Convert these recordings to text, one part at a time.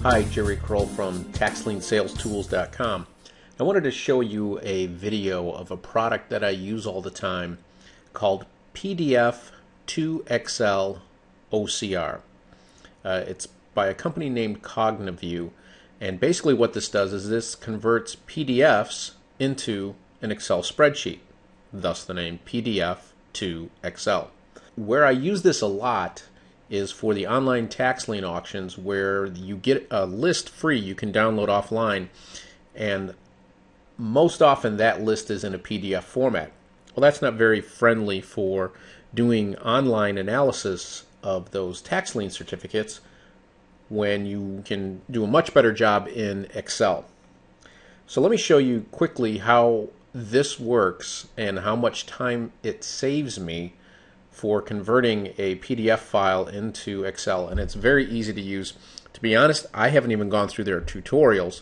Hi, Jerry Kroll from TaxLienSalesTools.com. I wanted to show you a video of a product that I use all the time called PDF to Excel OCR. It's by a company named CogniView, and basically what this does is this converts PDFs into an Excel spreadsheet, thus the name PDF to Excel. Where I use this a lot is for the online tax lien auctions, where you get a list free you can download offline, and most often that list is in a PDF format. Well, that's not very friendly for doing online analysis of those tax lien certificates when you can do a much better job in Excel. So let me show you quickly how this works and how much time it saves me for converting a PDF file into Excel, and it's very easy to use. To be honest, I haven't even gone through their tutorials,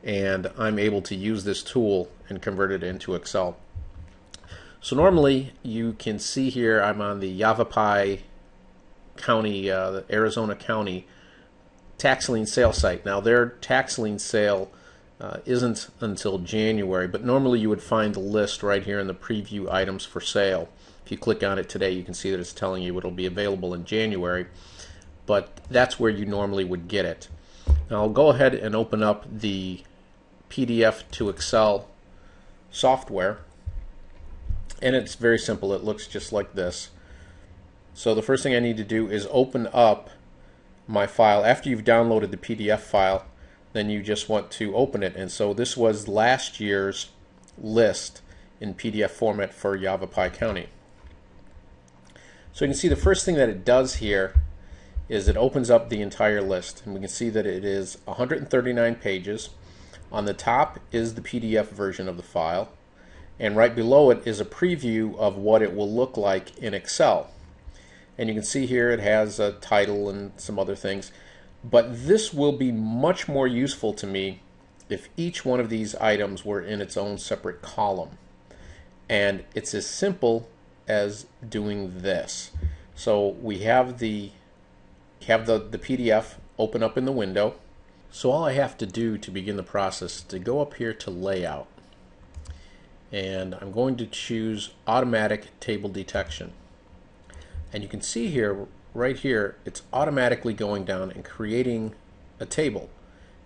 and I'm able to use this tool and convert it into Excel. So normally you can see here I'm on the Yavapai County, the Arizona County tax lien sale site. Now their tax lien sale isn't until January, but normally you would find the list right here in the preview items for sale. If you click on it today, you can see that it's telling you it'll be available in January, but that's where you normally would get it. Now I'll go ahead and open up the PDF to Excel software, and it's very simple. It looks just like this. So the first thing I need to do is open up my file. After you've downloaded the PDF file, then you just want to open it. And so this was last year's list in PDF format for Yavapai County. So you can see the first thing that it does here is it opens up the entire list, and we can see that it is 139 pages. On the top is the PDF version of the file, and right below it is a preview of what it will look like in Excel. And you can see here it has a title and some other things, but this will be much more useful to me if each one of these items were in its own separate column. And it's as simple as doing this. So we have the PDF open up in the window. So all I have to do to begin the process is to go up here to Layout, and I'm going to choose Automatic Table Detection. And you can see here, right here, it's automatically going down and creating a table.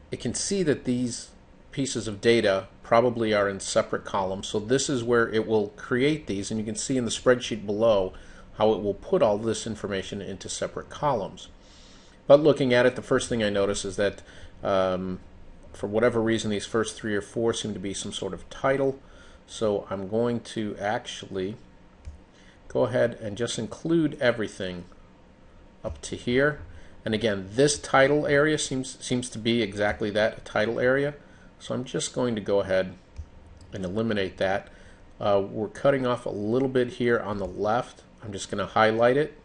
It can see that these pieces of data probably are in separate columns, so this is where it will create these, and you can see in the spreadsheet below how it will put all this information into separate columns. But looking at it, the first thing I notice is that for whatever reason these first 3 or 4 seem to be some sort of title, so I'm going to actually go ahead and just include everything up to here. And again, this title area seems to be exactly that, a title area. So I'm just going to go ahead and eliminate that. We're cutting off a little bit here on the left. I'm just going to highlight it,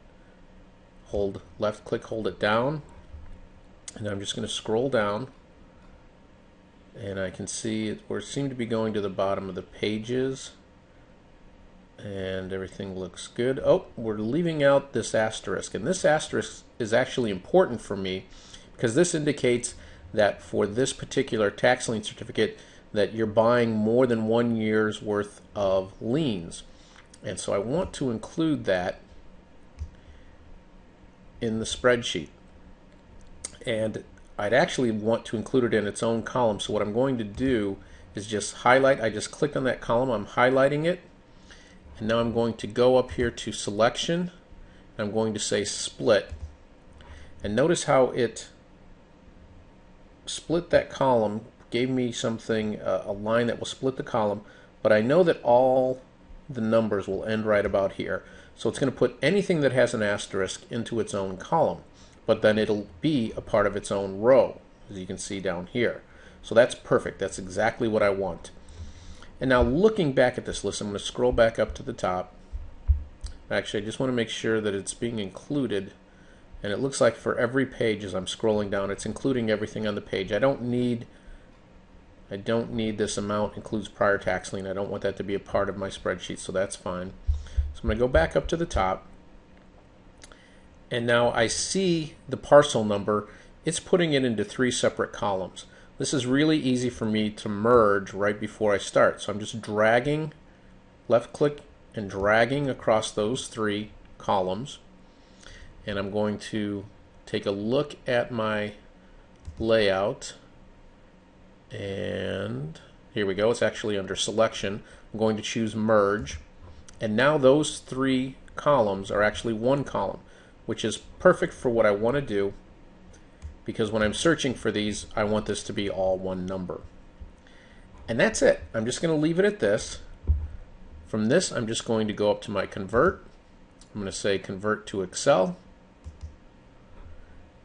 hold left click, hold it down, and I'm just going to scroll down, and I can see we seem to be going to the bottom of the pages, and everything looks good. Oh, we're leaving out this asterisk, and this asterisk is actually important for me because this indicates that for this particular tax lien certificate that you're buying more than 1 year's worth of liens. And so I want to include that in the spreadsheet. And I'd actually want to include it in its own column. So what I'm going to do is just highlight. I just clicked on that column, I'm highlighting it, and now I'm going to go up here to Selection. I'm going to say Split. And notice how it split that column, gave me something, a line that will split the column, but I know that all the numbers will end right about here. So it's going to put anything that has an asterisk into its own column, but then it'll be a part of its own row, as you can see down here. So that's perfect. That's exactly what I want. And now looking back at this list, I'm going to scroll back up to the top. Actually, I just want to make sure that it's being included. And it looks like for every page as I'm scrolling down, it's including everything on the page. I don't need this amount includes prior tax lien. I don't want that to be a part of my spreadsheet, so that's fine. So I'm going to go back up to the top, and now I see the parcel number it's putting it into 3 separate columns. This is really easy for me to merge right before I start. So I'm just dragging, left click and dragging across those 3 columns. And I'm going to take a look at my layout, and here we go. It's actually under selection. I'm going to choose merge, and now those 3 columns are actually 1 column, which is perfect for what I want to do, because when I'm searching for these, I want this to be all one number. And that's it. I'm just going to leave it at this. From this, I'm just going to go up to my convert. I'm going to say convert to Excel.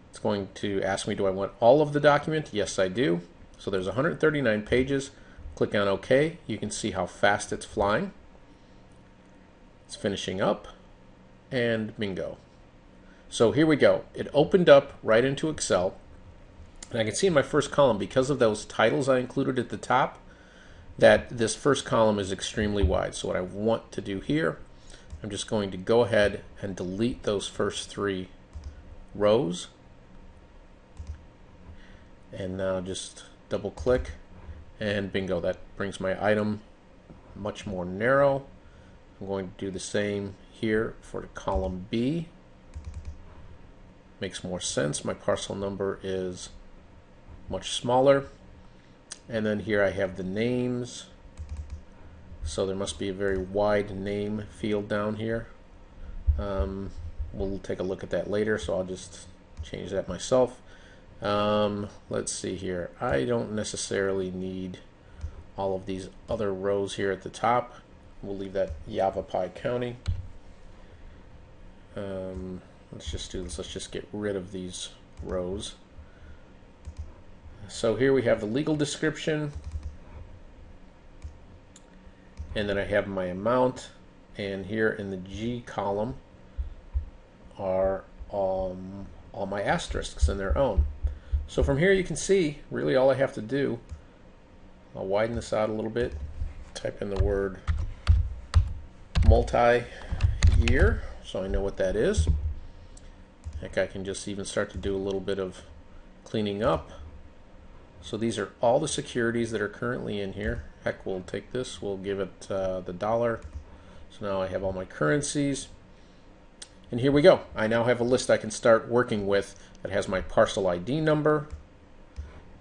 It's going to ask me, do I want all of the document? Yes, I do. So there's 139 pages. Click on OK. You can see how fast it's flying. It's finishing up, and bingo. So here we go. It opened up right into Excel, and I can see in my first column, because of those titles I included at the top, that this first column is extremely wide. So what I want to do here, I'm just going to go ahead and delete those first 3 rows. And now just double click, and bingo, that brings my item much more narrow. I'm going to do the same here for column B. Makes more sense. My parcel number is much smaller. And then here I have the names. So there must be a very wide name field down here. We'll take a look at that later, so I'll just change that myself. Let's see here. I don't necessarily need all of these other rows here at the top. We'll leave that Yavapai County. Let's just do this. Let's just get rid of these rows. So here we have the legal description, and then I have my amount, and here in the G column are all my asterisks in their own. So from here you can see really all I have to do, I'll widen this out a little bit, type in the word multi-year so I know what that is. Heck, I can just even start to do a little bit of cleaning up. So these are all the securities that are currently in here. Heck, we'll take this, we'll give it the dollar. So now I have all my currencies. And here we go. I now have a list I can start working with that has my parcel ID number,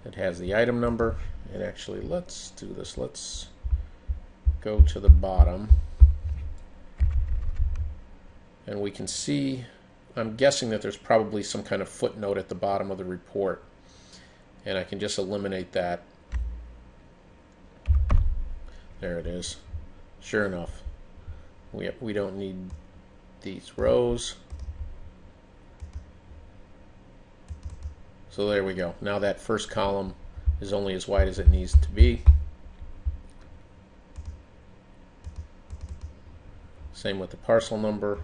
it has the item number, and actually let's do this. Let's go to the bottom, and we can see, I'm guessing that there's probably some kind of footnote at the bottom of the report, and I can just eliminate that. There it is. Sure enough, we don't need these rows. So there we go. Now that first column is only as wide as it needs to be. Same with the parcel number.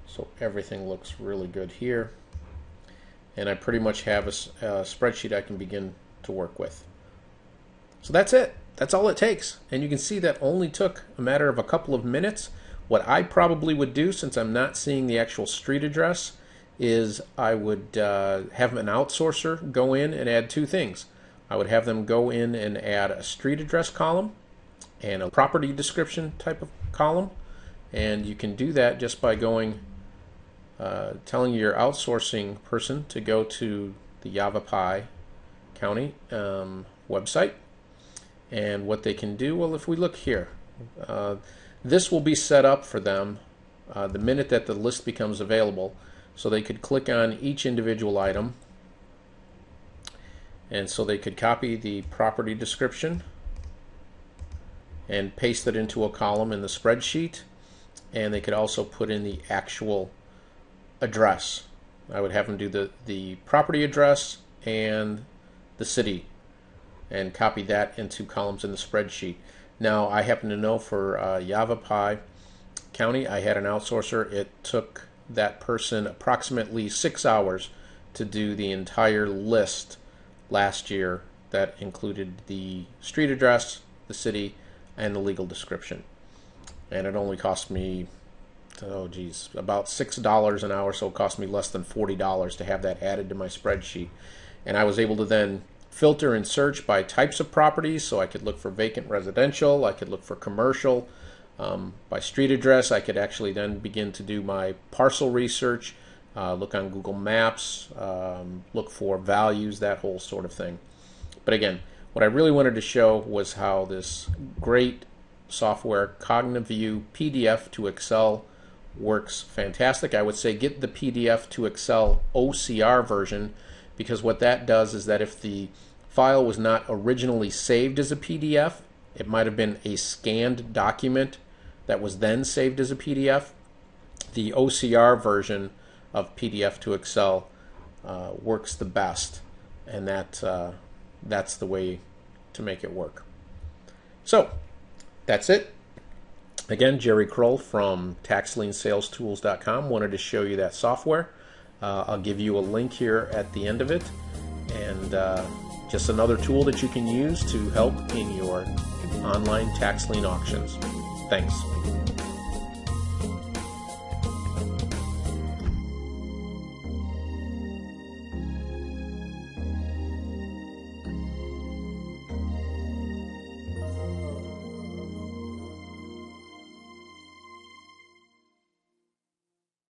So everything looks really good here. And I pretty much have a spreadsheet I can begin to work with. So that's it. That's all it takes. And you can see that only took a matter of a couple of minutes. What I probably would do, since I'm not seeing the actual street address, is I would have an outsourcer go in and add 2 things. I would have them go in and add a street address column and a property description type of column. And you can do that just by going, telling your outsourcing person to go to the Yavapai County website. And what they can do, well, if we look here, this will be set up for them the minute that the list becomes available. So they could click on each individual item, and so they could copy the property description and paste it into a column in the spreadsheet, and they could also put in the actual address. I would have them do the property address and the city and copy that into columns in the spreadsheet. Now I happen to know for Yavapai County, I had an outsourcer. It took that person approximately 6 hours to do the entire list last year that included the street address, the city, and the legal description. And it only cost me oh geez, about $6 an hour, so it cost me less than $40 to have that added to my spreadsheet. And I was able to then filter and search by types of properties, so I could look for vacant residential, I could look for commercial, by street address. I could actually then begin to do my parcel research, look on Google Maps, look for values, that whole sort of thing. But again, what I really wanted to show was how this great software, Cognitive View PDF to Excel, works fantastic. I would say get the PDF to Excel OCR version, because what that does is that if the file was not originally saved as a PDF, it might have been a scanned document that was then saved as a PDF. The OCR version of PDF to Excel works the best, and that's the way to make it work. So that's it. Again, Jerry Kroll from TaxLienSalesTools.com wanted to show you that software. I'll give you a link here at the end of it, and just another tool that you can use to help in your online tax lien auctions. Thanks.